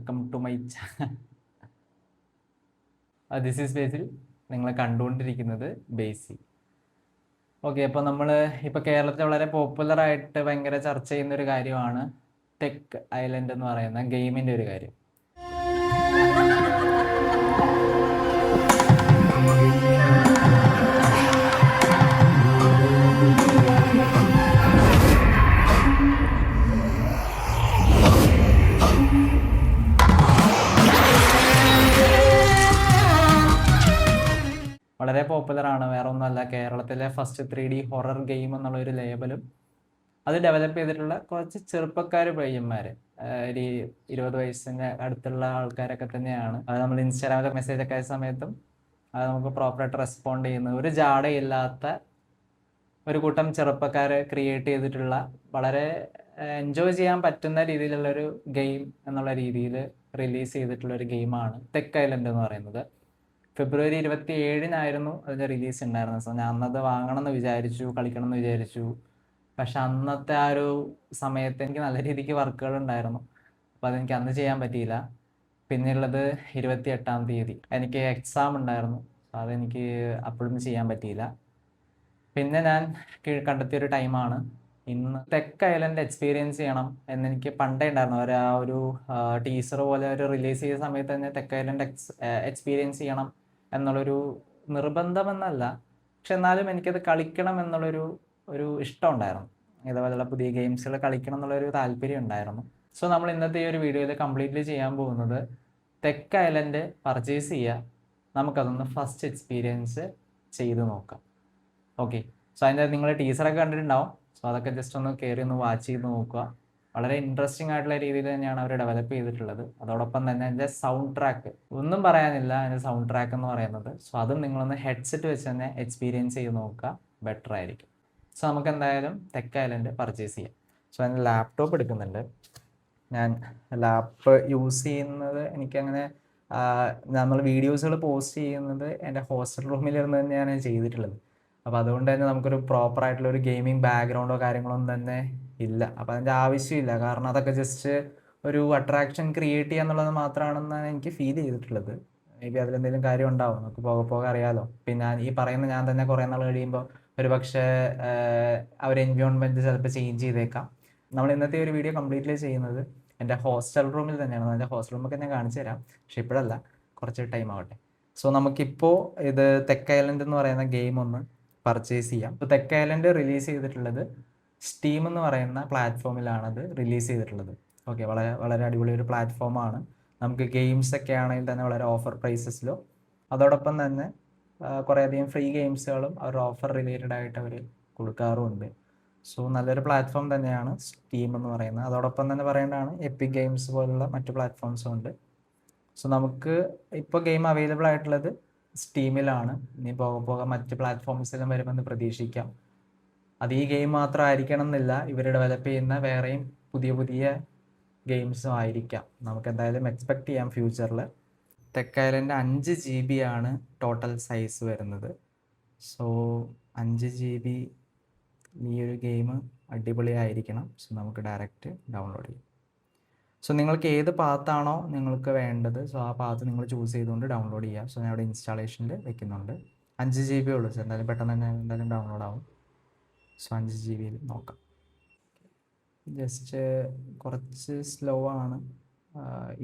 Welcome to my this is Basil നിങ്ങൾ കണ്ടുകൊണ്ടിരിക്കുന്നത് ബേസി. Okay, അപ്പോൾ നമ്മൾ ഇപ്പോൾ കേരളത്തിൽ വളരെ പോപ്പുലറായിട്ട് ഭയങ്കര ചർച്ച ചെയ്യുന്ന ഒരു കാര്യമാണ് ടെക് ഐലൻഡ് എന്ന് പറയുന്ന ഗെയിമിൻ്റെ ഒരു കാര്യം. വളരെ പോപ്പുലറാണ്. വേറെ ഒന്നുമല്ല, കേരളത്തിലെ ഫസ്റ്റ് 3D ഹൊറർ ഗെയിം എന്നുള്ളൊരു ലേബലും അത് ഡെവലപ്പ് ചെയ്തിട്ടുള്ള കുറച്ച് ചെറുപ്പക്കാർ പയ്യന്മാർ, ഒരു 20 വയസ്സിൻ്റെ അടുത്തുള്ള ആൾക്കാരൊക്കെ തന്നെയാണ്. അത് നമ്മൾ ഇൻസ്റ്റാഗ്രാമിലെ മെസ്സേജൊക്കെ ആയ സമയത്തും അത് നമുക്ക് പ്രോപ്പറായിട്ട് റെസ്പോണ്ട് ചെയ്യുന്ന ഒരു ജാടയില്ലാത്ത ഒരു കൂട്ടം ചെറുപ്പക്കാർ ക്രിയേറ്റ് ചെയ്തിട്ടുള്ള വളരെ എൻജോയ് ചെയ്യാൻ പറ്റുന്ന രീതിയിലുള്ളൊരു ഗെയിം എന്നുള്ള രീതിയിൽ റിലീസ് ചെയ്തിട്ടുള്ള ഒരു ഗെയിമാണ് ടെക് ഐലൻഡ് എന്ന് പറയുന്നത്. ഫെബ്രുവരി 27-നായിരുന്നു അതിൻ്റെ റിലീസ് ഉണ്ടായിരുന്നത്. സോ ഞാൻ അന്നത് വാങ്ങണം എന്ന് വിചാരിച്ചു, കളിക്കണം എന്ന് വിചാരിച്ചു. പക്ഷെ അന്നത്തെ ആ ഒരു സമയത്ത് എനിക്ക് നല്ല രീതിക്ക് വർക്കുകൾ ഉണ്ടായിരുന്നു, അപ്പോൾ അതെനിക്ക് അന്ന് ചെയ്യാൻ പറ്റിയില്ല. പിന്നെയുള്ളത് 28-ാം തീയതി എനിക്ക് എക്സാം ഉണ്ടായിരുന്നു, സോ അതെനിക്ക് അപ്പോഴും ചെയ്യാൻ പറ്റിയില്ല. പിന്നെ ഞാൻ കണ്ടെത്തിയൊരു ടൈമാണ് ഇന്ന്. ടെക് ഐലൻഡ് എക്സ്പീരിയൻസ് ചെയ്യണം എന്നെനിക്ക് പണ്ടേ ഉണ്ടായിരുന്നു. ഒരു ടീസർ പോലെ ഒരു റിലീസ് ചെയ്ത സമയത്ത് തന്നെ ടെക് ഐലൻഡ് എക്സ്പീരിയൻസ് ചെയ്യണം എന്നുള്ളൊരു നിർബന്ധമെന്നല്ല, പക്ഷെ എന്നാലും എനിക്കത് കളിക്കണം എന്നുള്ളൊരു ഇഷ്ടം ഉണ്ടായിരുന്നു. ഇതേപോലെയുള്ള പുതിയ ഗെയിംസുകൾ കളിക്കണം എന്നുള്ളൊരു താല്പര്യം ഉണ്ടായിരുന്നു. സോ നമ്മൾ ഇന്നത്തെ ഈ ഒരു വീഡിയോയിൽ കംപ്ലീറ്റ്ലി ചെയ്യാൻ പോകുന്നത് ടെക് ഐലൻഡ് പർച്ചേസ് ചെയ്യുക, നമുക്കതൊന്ന് ഫസ്റ്റ് എക്സ്പീരിയൻസ് ചെയ്ത് നോക്കാം. ഓക്കെ, സോ അതിൻ്റെ നിങ്ങൾ ടീസറൊക്കെ കണ്ടിട്ടുണ്ടാവും. സോ അതൊക്കെ ജസ്റ്റ് ഒന്ന് കയറി ഒന്ന് വാച്ച് ചെയ്ത് നോക്കുക. വളരെ ഇൻട്രസ്റ്റിംഗ് ആയിട്ടുള്ള രീതിയിൽ തന്നെയാണ് അവർ ഡെവലപ്പ് ചെയ്തിട്ടുള്ളത്. അതോടൊപ്പം തന്നെ അതിൻ്റെ സൗണ്ട് ട്രാക്ക് ഒന്നും പറയാനില്ല, അതിൻ്റെ സൗണ്ട് ട്രാക്ക് എന്ന് പറയുന്നത്. സോ അതും നിങ്ങളൊന്ന് ഹെഡ്സെറ്റ് വെച്ച് തന്നെ എക്സ്പീരിയൻസ് ചെയ്ത് നോക്കുക, ബെറ്റർ ആയിരിക്കും. സോ നമുക്ക് എന്തായാലും ടെക് ഐലൻഡ് പർച്ചേസ് ചെയ്യാം. സോ അതിൻ്റെ ലാപ്ടോപ്പ് എടുക്കുന്നുണ്ട്. ഞാൻ ലാപ്പ് യൂസ് ചെയ്യുന്നത് എനിക്കങ്ങനെ നമ്മൾ വീഡിയോസുകൾ പോസ്റ്റ് ചെയ്യുന്നത് എൻ്റെ ഹോസ്റ്റൽ റൂമിലിരുന്ന് തന്നെയാണ് ഞാൻ ചെയ്തിട്ടുള്ളത്. അപ്പോൾ അതുകൊണ്ട് തന്നെ നമുക്കൊരു പ്രോപ്പറായിട്ടുള്ള ഒരു ഗെയിമിംഗ് ബാക്ക്ഗ്രൗണ്ടോ കാര്യങ്ങളൊന്നും തന്നെ ഇല്ല. അപ്പോൾ അതിൻ്റെ ആവശ്യമില്ല, കാരണം അതൊക്കെ ജസ്റ്റ് ഒരു അട്രാക്ഷൻ ക്രിയേറ്റ് ചെയ്യുക എന്നുള്ളത് മാത്രമാണെന്നാണ് എനിക്ക് ഫീൽ ചെയ്തിട്ടുള്ളത്. മേ ബി അതിലെന്തെങ്കിലും കാര്യം ഉണ്ടാവും, നമുക്ക് പോകെ അറിയാമല്ലോ. പിന്നെ ഈ പറയുന്ന ഞാൻ തന്നെ കുറേ നാൾ കഴിയുമ്പോൾ ഒരു പക്ഷേ ആ ഒരു എൻവയോൺമെൻറ്റ് ചിലപ്പോൾ ചേഞ്ച് ചെയ്തേക്കാം. നമ്മൾ ഇന്നത്തെ ഒരു വീഡിയോ കംപ്ലീറ്റ്ലി ചെയ്യുന്നത് എൻ്റെ ഹോസ്റ്റൽ റൂമിൽ തന്നെയാണ്. എൻ്റെ ഹോസ്റ്റൽ റൂമൊക്കെ ഞാൻ കാണിച്ചു തരാം, പക്ഷെ ഇപ്പോഴല്ല, കുറച്ച് ടൈം ആവട്ടെ. സോ നമുക്കിപ്പോൾ ഇത് ടെക് ഐലൻഡ് എന്ന് പറയുന്ന ഗെയിം ഒന്ന് പർച്ചേസ് ചെയ്യാം. ഇപ്പോൾ ടെക് ഐലൻഡ് റിലീസ് ചെയ്തിട്ടുള്ളത് സ്റ്റീം എന്ന് പറയുന്ന പ്ലാറ്റ്ഫോമിലാണത് റിലീസ് ചെയ്തിട്ടുള്ളത്. ഓക്കെ, വളരെ വളരെ അടിപൊളി ഒരു പ്ലാറ്റ്ഫോമാണ്. നമുക്ക് ഗെയിംസ് ഒക്കെ ആണെങ്കിൽ തന്നെ വളരെ ഓഫർ പ്രൈസസിലോ അതോടൊപ്പം തന്നെ കുറേയധികം ഫ്രീ ഗെയിംസുകളും അവർ ഓഫർ റിലേറ്റഡ് ആയിട്ട് അവർ കൊടുക്കാറുമുണ്ട്. സോ നല്ലൊരു പ്ലാറ്റ്ഫോം തന്നെയാണ് സ്റ്റീം എന്ന് പറയുന്നത്. അതോടൊപ്പം തന്നെ പറയേണ്ടതാണ് എപ്പിക് ഗെയിംസ് പോലുള്ള മറ്റ് പ്ലാറ്റ്ഫോംസും ഉണ്ട്. സോ നമുക്ക് ഇപ്പോൾ ഗെയിം അവൈലബിൾ ആയിട്ടുള്ളത് സ്റ്റീമിലാണ്. ഇനി പോകെ മറ്റ് പ്ലാറ്റ്ഫോംസിലും വരുമെന്ന് പ്രതീക്ഷിക്കാം. അത് ഈ ഗെയിം മാത്രമായിരിക്കണം എന്നില്ല, ഇവർ ഡെവലപ്പ് ചെയ്യുന്ന വേറെയും പുതിയ ഗെയിംസും ആയിരിക്കാം. നമുക്ക് എന്തായാലും എക്സ്പെക്റ്റ് ചെയ്യാം ഫ്യൂച്ചറിൽ. ടെക് ഐലൻഡ് 5 GB ആണ് ടോട്ടൽ സൈസ് വരുന്നത്. സോ 5 GB ഈ ഒരു ഗെയിം അടിപൊളിയായിരിക്കണം. സോ നമുക്ക് ഡയറക്റ്റ് ഡൗൺലോഡ് ചെയ്യാം. സോ നിങ്ങൾക്ക് ഏത് പാത്താണോ നിങ്ങൾക്ക് വേണ്ടത്, സോ ആ പാത്ത് നിങ്ങൾ ചൂസ് ചെയ്തുകൊണ്ട് ഡൗൺലോഡ് ചെയ്യാം. സോ ഞാൻ അവിടെ ഇൻസ്റ്റാളേഷനിൽ വെക്കുന്നുണ്ട്. 5 GB ഉള്ളൂ. സോ എന്തായാലും പെട്ടെന്ന് തന്നെ എന്തായാലും ഡൗൺലോഡ് ആവും. സോ 5 GB നോക്കാം. ജസ്റ്റ് കുറച്ച് സ്ലോ ആണ്,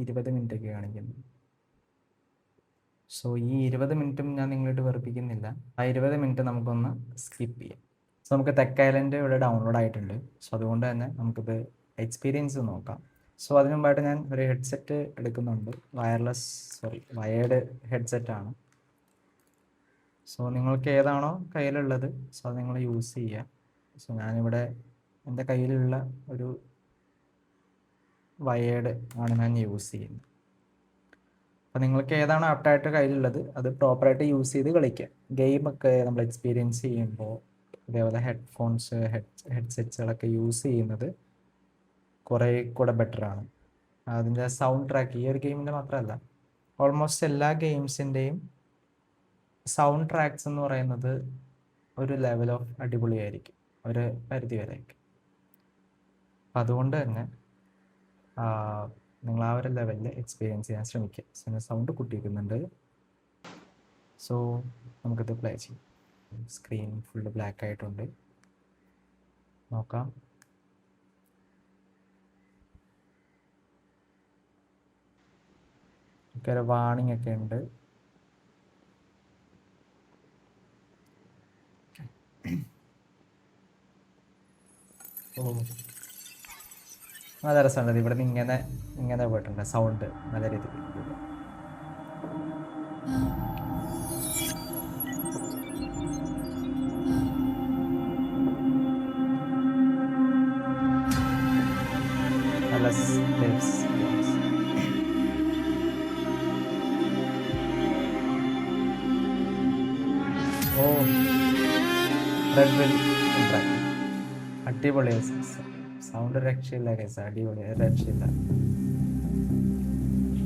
20 മിനിറ്റ് ഒക്കെ കാണിക്കുന്നത്. സോ ഈ 20 മിനിറ്റും ഞാൻ നിങ്ങളായിട്ട് വെറുപ്പിക്കുന്നില്ല. ആ 20 മിനിറ്റ് നമുക്കൊന്ന് സ്കിപ്പ് ചെയ്യാം. സോ നമുക്ക് ടെക് ഐലൻഡ് ഇവിടെ ഡൗൺലോഡ് ആയിട്ടുണ്ട്. സോ അതുകൊണ്ട് തന്നെ നമുക്കിത് എക്സ്പീരിയൻസ് നോക്കാം. സോ അതിനു മുമ്പായിട്ട് ഞാൻ ഒരു ഹെഡ്സെറ്റ് എടുക്കുന്നുണ്ട്. വയേർഡ് ഹെഡ്സെറ്റാണ്. സോ നിങ്ങൾക്ക് ഏതാണോ കയ്യിലുള്ളത് സോ അത് നിങ്ങൾ യൂസ് ചെയ്യുക. സോ ഞാനിവിടെ എൻ്റെ കയ്യിലുള്ള ഒരു വയേർഡ് ആണ് ഞാൻ യൂസ് ചെയ്യുന്നത്. അപ്പോൾ നിങ്ങൾക്ക് ഏതാണോ ആപ്റ്റായിട്ട് കയ്യിലുള്ളത് അത് പ്രോപ്പറായിട്ട് യൂസ് ചെയ്ത് കളിക്കുക. ഗെയിമൊക്കെ നമ്മൾ എക്സ്പീരിയൻസ് ചെയ്യുമ്പോൾ അതേപോലെ ഹെഡ്സെറ്റ്സുകളൊക്കെ യൂസ് ചെയ്യുന്നത് കുറേ കൂടെ ബെറ്ററാണ്. അതിൻ്റെ സൗണ്ട് ട്രാക്ക് ഈ ഒരു ഗെയിമിൻ്റെ മാത്രമല്ല, ഓൾമോസ്റ്റ് എല്ലാ ഗെയിംസിൻ്റെയും സൗണ്ട് ട്രാക്സ് എന്ന് പറയുന്നത് ഒരു ലെവൽ ഓഫ് അടിപൊളിയായിരിക്കും, ഒരു പരിധി വരെയൊക്കെ. അപ്പം അതുകൊണ്ട് തന്നെ നിങ്ങൾ ആ ഒരു ലെവലിൽ എക്സ്പീരിയൻസ് ചെയ്യാൻ ശ്രമിക്കുക. സോ ഞാൻ സൗണ്ട് കൂട്ടിയിരിക്കുന്നുണ്ട്. സോ നമുക്കിത് പ്ലേ ചെയ്യാം. സ്ക്രീൻ ഫുള്ള് ബ്ലാക്ക് ആയിട്ടുണ്ട്. നോക്കാം. ഒരു വാണിംഗ് ഒക്കെ ഉണ്ട്. ഓ, നല്ല രസമുണ്ട്. ഇവിടെ നിന്ന് ഇങ്ങനെ ഇങ്ങനെ പോയിട്ടുണ്ട്. സൗണ്ട് നല്ല രീതിയിൽ. നല്ല സ്റ്റെപ്സ്. ഓ, റെഡ് വിൽ ഇൻട്രാക്ട്. അടിപൊളി സൗണ്ട്, രക്ഷയില്ല കേസ്. അടിപൊളി, രക്ഷയില്ല.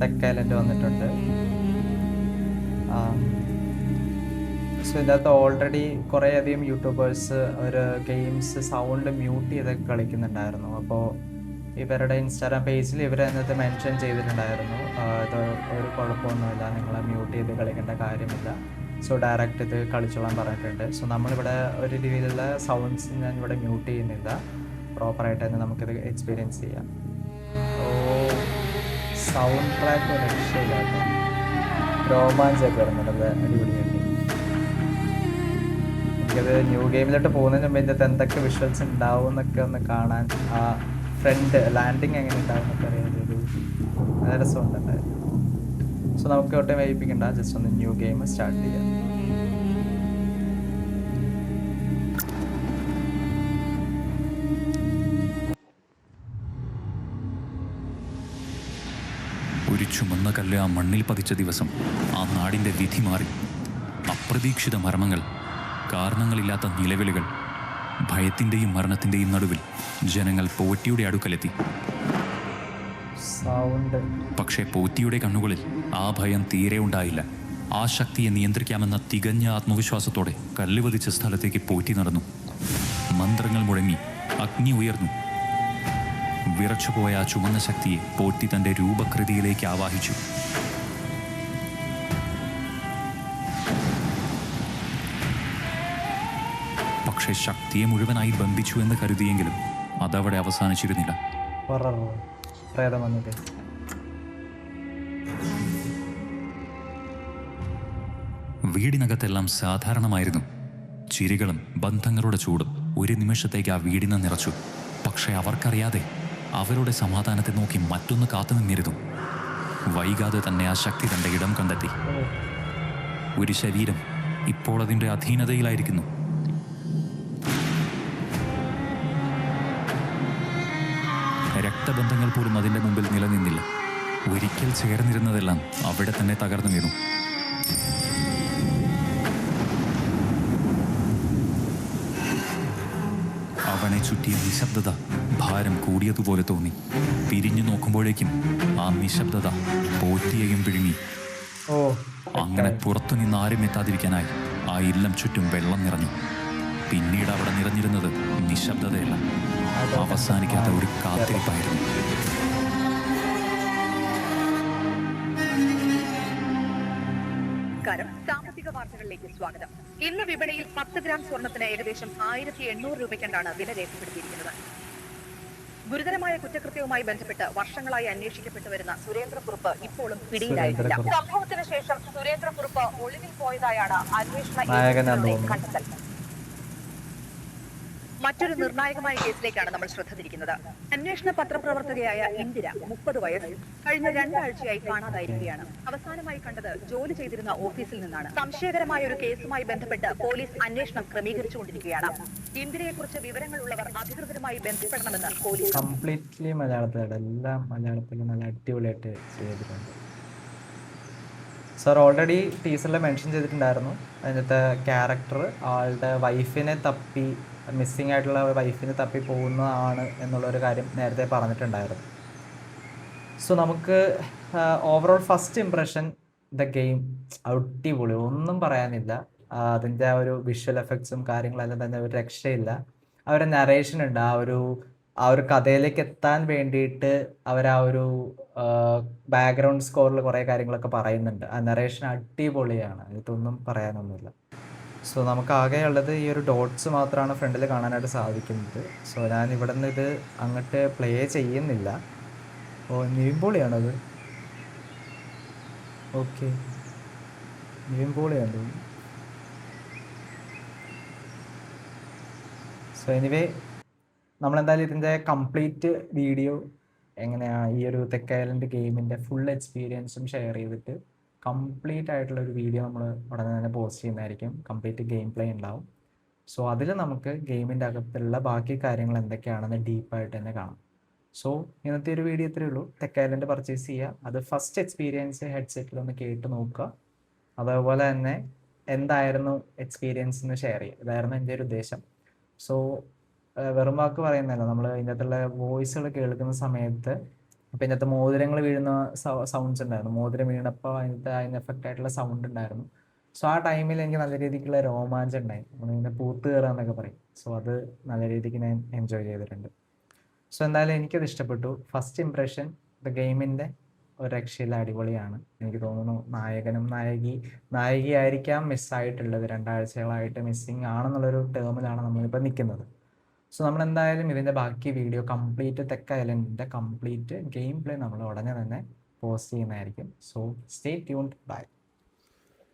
ടെക് ഐലൻഡ് വന്നിട്ടുണ്ട്. സോ ഇതിനകത്ത് ഓൾറെഡി കുറേ അധികം യൂട്യൂബേഴ്സ് ഒരു ഗെയിംസ് സൗണ്ട് മ്യൂട്ട് ചെയ്തൊക്കെ കളിക്കുന്നുണ്ടായിരുന്നു. അപ്പോൾ ഇവരുടെ ഇൻസ്റ്റാഗ്രാം പേജിൽ ഇവർ അതിനകത്ത് മെൻഷൻ ചെയ്തിട്ടുണ്ടായിരുന്നു, ഇത് ഒരു കുഴപ്പമൊന്നുമില്ല, നിങ്ങൾ മ്യൂട്ട് ചെയ്ത് കളിക്കേണ്ട കാര്യമില്ല, സോ ഡയറക്റ്റ് ഇത് കളിച്ചോളാൻ പറഞ്ഞിട്ടുണ്ട്. സോ നമ്മളിവിടെ ഒരു രീതിയിലുള്ള സൗണ്ട്സ് ഞാൻ ഇവിടെ മ്യൂട്ട് ചെയ്യുന്നില്ല. പ്രോപ്പറായിട്ട് തന്നെ നമുക്കിത് എക്സ്പീരിയൻസ് ചെയ്യാം. ഓ, സൗണ്ട് ട്രാക്ക് ഒരു രക്ഷയില്ല കേട്ടോ. രോമാഞ്ചൊക്കെ വരുന്നുണ്ട്. അടിപൊളിയായിട്ട്. എനിക്കത് ന്യൂ ഗെയിമിലോട്ട് പോകുന്നതിന് മുമ്പ് ഇതിൻ്റെ എന്തൊക്കെ വിഷ്വൽസ് ഉണ്ടാവും എന്നൊക്കെ ഒന്ന് കാണാൻ, ആ ഫ്രണ്ട് ലാൻഡിങ് എങ്ങനെ ഉണ്ടാവും എന്നൊക്കെ അറിയാനൊരു നല്ല രസമുണ്ടായിരുന്നു. സോ നമുക്ക് ഒട്ടും വൈകിപ്പിക്കണ്ട, ജസ്റ്റ് ഒന്ന് ന്യൂ ഗെയിം സ്റ്റാർട്ട് ചെയ്യാം. ഒരു ചുമന്ന കല്ല് ആ മണ്ണിൽ പതിച്ച ദിവസം ആ നാടിൻ്റെ വിധി മാറി. അപ്രതീക്ഷിത മരണങ്ങൾ, കാരണങ്ങളില്ലാത്ത നിലവിളികൾ, ഭയത്തിൻ്റെയും മരണത്തിൻ്റെയും നടുവിൽ ജനങ്ങൾ പോറ്റിയുടെ അടുക്കലെത്തി. പക്ഷേ പോറ്റിയുടെ കണ്ണുകളിൽ ആ ഭയം തീരെ ഉണ്ടായില്ല. ആ ശക്തിയെ നിയന്ത്രിക്കാമെന്ന തികഞ്ഞ ആത്മവിശ്വാസത്തോടെ കല്ലുവതിച്ച സ്ഥലത്തേക്ക് പോറ്റി നടന്നു. മന്ത്രങ്ങൾ മുഴങ്ങി, അഗ്നി ഉയർന്നു. വിറച്ചുപോയ ആ ചുമന്ന ശക്തിയെ പോറ്റി തൻ്റെ രൂപകൃതിയിലേക്ക് ആവാഹിച്ചു. പക്ഷേ ശക്തിയെ മുഴുവനായി ബന്ധിച്ചു എന്ന് കരുതിയെങ്കിലും അതവിടെ അവസാനിച്ചിരുന്നില്ല. വീടിനകത്തെല്ലാം സാധാരണമായിരുന്നു. ചിരികളും ബന്ധങ്ങളുടെ ചൂടും ഒരു നിമിഷത്തേക്ക് ആ വീടിനെ നിറച്ചു. പക്ഷെ അവർക്കറിയാതെ അവരുടെ സമാധാനത്തെ നോക്കി മറ്റൊന്ന് കാത്തുനിന്നിരുന്നു. വൈകാതെ തന്നെ ആ ശക്തി തൻ്റെ ഇടം കണ്ടെത്തി. ഒരു ശരീരം ഇപ്പോൾ അതിൻ്റെ അധീനതയിലായിരിക്കുന്നു. രക്തബന്ധങ്ങൾ പോലും അതിൻ്റെ മുമ്പിൽ നിലനിന്നില്ല. ഒരിക്കൽ ചേർന്നിരുന്നതെല്ലാം അവിടെ തന്നെ തകർന്നു വീണു. അവനെ ചുറ്റിയ നിശബ്ദത ഭാരം കൂടിയതുപോലെ തോന്നി. പിരിഞ്ഞു നോക്കുമ്പോഴേക്കും ആ നിശബ്ദത പോറ്റിയെയും വിഴുങ്ങി. അങ്ങനെ പുറത്തുനിന്ന് ആരും എത്താതിരിക്കാനായി ആ ഇല്ലം ചുറ്റും വെള്ളം നിറഞ്ഞു. പിന്നീട് അവിടെ നിറഞ്ഞിരുന്നത് നിശബ്ദതയല്ല, അവസാനിക്കാത്ത ഒരു കാത്തിരിപ്പായിരുന്നു. സാമ്പത്തിക വാർത്തകളിലേക്ക് സ്വാഗതം. ഇന്ന് വിപണിയിൽ 10 ഗ്രാം സ്വർണത്തിന് ഏകദേശം 1800 രൂപയ്ക്കാണ് വില രേഖപ്പെടുത്തിയിരിക്കുന്നത്. ഗുരുതരമായ കുറ്റകൃത്യവുമായി ബന്ധപ്പെട്ട് വർഷങ്ങളായി അന്വേഷിക്കപ്പെട്ടു വരുന്ന സുരേന്ദ്രക്കുറുപ്പ് ഇപ്പോഴും പിടിയിലായിട്ടില്ല. സംഭവത്തിന് ശേഷം സുരേന്ദ്രക്കുറുപ്പ് ഒളിവിൽ പോയതായാണ് അന്വേഷണ ഏജൻസികളുടെ കണ്ടെത്തൽ. മറ്റൊരു നിർണായകമായ കേസിലേക്കാണ് നമ്മൾ ശ്രദ്ധ തിരിക്കുന്നത്. അന്വേഷണ പത്രപ്രവർത്തകയായ ഇന്ദിര, 30 വയസ്സ്, കഴിഞ്ഞ 2 ആഴ്ചയായി കാണാതായിരിക്കുകയാണ്. അവസാനമായി കണ്ടത് ജോലി ചെയ്തിരുന്ന ഓഫീസിൽ നിന്നാണ്. സംശയകരമായ ഒരു കേസുമായി ബന്ധപ്പെട്ട് പോലീസ് അന്വേഷണം ക്രമീകരിച്ചുകൊണ്ടിരിക്കുകയാണ്. ഇന്ദിരയെക്കുറിച്ച് വിവരങ്ങളുള്ളവർ അധികൃതരുമായി ബന്ധപ്പെടണമെന്ന് പോലീസ്. കംപ്ലീറ്റ്ലി മലയാളത്തിലാണ്, എല്ലാം മലയാളത്തിൽ നല്ല അടിപൊളിയായിട്ട് ചെയ്തിട്ടുണ്ട്. സർ ഓൾറെഡി ടീച്ചറിൽ മെൻഷൻ ചെയ്തിട്ടുണ്ടായിരുന്നു, അതിനകത്തെ ക്യാരക്ടർ ആളുടെ വൈഫിനെ തപ്പി, മിസ്സിങ് ആയിട്ടുള്ള വൈഫിന് തപ്പി പോകുന്നതാണ് എന്നുള്ളൊരു കാര്യം നേരത്തെ പറഞ്ഞിട്ടുണ്ടായിരുന്നു. സോ നമുക്ക് overall first impression, the game അടിപൊളി, ഒന്നും പറയാനില്ല. അതിൻ്റെ ആ ഒരു വിഷ്വൽ എഫക്ട്സും കാര്യങ്ങളെല്ലാം തന്നെ ഒരു രക്ഷയില്ല. അവരുടെ നറേഷൻ ഉണ്ട്, ആ ഒരു ആ ഒരു കഥയിലേക്ക് എത്താൻ വേണ്ടിയിട്ട് അവർ ആ ഒരു ബാക്ക്ഗ്രൗണ്ട് സ്കോറിൽ കുറേ കാര്യങ്ങളൊക്കെ പറയുന്നുണ്ട്. ആ നറേഷൻ അടിപൊളിയാണ്, ഇതൊന്നും പറയാനൊന്നുമില്ല. സോ നമുക്ക് ആകെയുള്ളത് ഈ ഒരു ഡോട്ട്സ് മാത്രമാണ് ഫ്രണ്ടിൽ കാണാനായിട്ട് സാധിക്കുന്നത്. സോ ഞാൻ ഇവിടെ നിന്ന് ഇത് അങ്ങോട്ട് പ്ലേ ചെയ്യുന്നില്ല. ഓ, നിവിൻപോളിയാണത്. ഓക്കെ, നിവിൻപോളിയാണ് തോന്നുന്നു. സോ എനിവേ, നമ്മളെന്തായാലും ഇതിൻ്റെ കംപ്ലീറ്റ് വീഡിയോ എങ്ങനെയാണ് ഈ ഒരു തെക്ക് ഐലൻഡ് ഗെയിമിൻ്റെ ഫുൾ എക്സ്പീരിയൻസും ഷെയർ ചെയ്തിട്ട് കംപ്ലീറ്റ് ആയിട്ടുള്ള ഒരു വീഡിയോ നമ്മൾ ഉടനെ തന്നെ പോസ്റ്റ് ചെയ്യുന്നതായിരിക്കും. കംപ്ലീറ്റ് ഗെയിം പ്ലേ ഉണ്ടാവും. സോ അതിൽ നമുക്ക് ഗെയിമിൻ്റെ അകത്തുള്ള ബാക്കി കാര്യങ്ങൾ എന്തൊക്കെയാണെന്ന് ഡീപ്പായിട്ട് തന്നെ കാണാം. സോ ഇന്നത്തെ ഒരു വീഡിയോ ഇത്രയേ ഉള്ളൂ. തെക്ക് ഐലൻഡ് പർച്ചേസ് ചെയ്യുക, അത് ഫസ്റ്റ് എക്സ്പീരിയൻസ് ഹെഡ്സെറ്റിലൊന്ന് കേട്ട് നോക്കുക. അതേപോലെ തന്നെ എന്തായിരുന്നു എക്സ്പീരിയൻസ് എന്ന് ഷെയർ ചെയ്യുക. ഇതായിരുന്നു എൻ്റെ ഒരു ഉദ്ദേശം. സോ വെറും വാക്ക് പറയുന്നതല്ല, നമ്മൾ ഇതിനകത്തുള്ള വോയിസുകൾ കേൾക്കുന്ന സമയത്ത് അപ്പം ഇതിനകത്ത് മോതിരങ്ങൾ വീഴുന്ന സൗണ്ട്സ് ഉണ്ടായിരുന്നു. മോതിരം വീണപ്പോൾ അതിന് എഫക്റ്റ് ആയിട്ടുള്ള സൗണ്ട് ഉണ്ടായിരുന്നു. സോ ആ ടൈമിൽ എനിക്ക് നല്ല രീതിക്കുള്ള രോമാഞ്ചം ഉണ്ടായി. നമ്മളിങ്ങനെ പൂത്ത് കയറുക എന്നൊക്കെ പറയും. സോ അത് നല്ല രീതിക്ക് ഞാൻ എൻജോയ് ചെയ്തിട്ടുണ്ട്. സോ എന്തായാലും എനിക്കത് ഇഷ്ടപ്പെട്ടു. ഫസ്റ്റ് ഇംപ്രഷൻ ദ ഗെയിമിൻ്റെ ഒരു രക്ഷയില്ല, അടിപൊളിയാണ്. എനിക്ക് തോന്നുന്നു നായികയായിരിക്കാം മിസ്സായിട്ടുള്ളത്. 2 ആഴ്ചകളായിട്ട് മിസ്സിങ് ആണെന്നുള്ളൊരു ടേമിലാണ് നമ്മളിപ്പോൾ നിൽക്കുന്നത്. സോ നമ്മളെന്തായാലും ഇതിൻ്റെ ബാക്കി വീഡിയോ കംപ്ലീറ്റ് തെക്ക് ഐലൻഡിൻ്റെ കംപ്ലീറ്റ് ഗെയിം പ്ലേ നമ്മൾ ഉടനെ തന്നെ പോസ്റ്റ് ചെയ്യുന്നതായിരിക്കും. So stay tuned. ബൈ.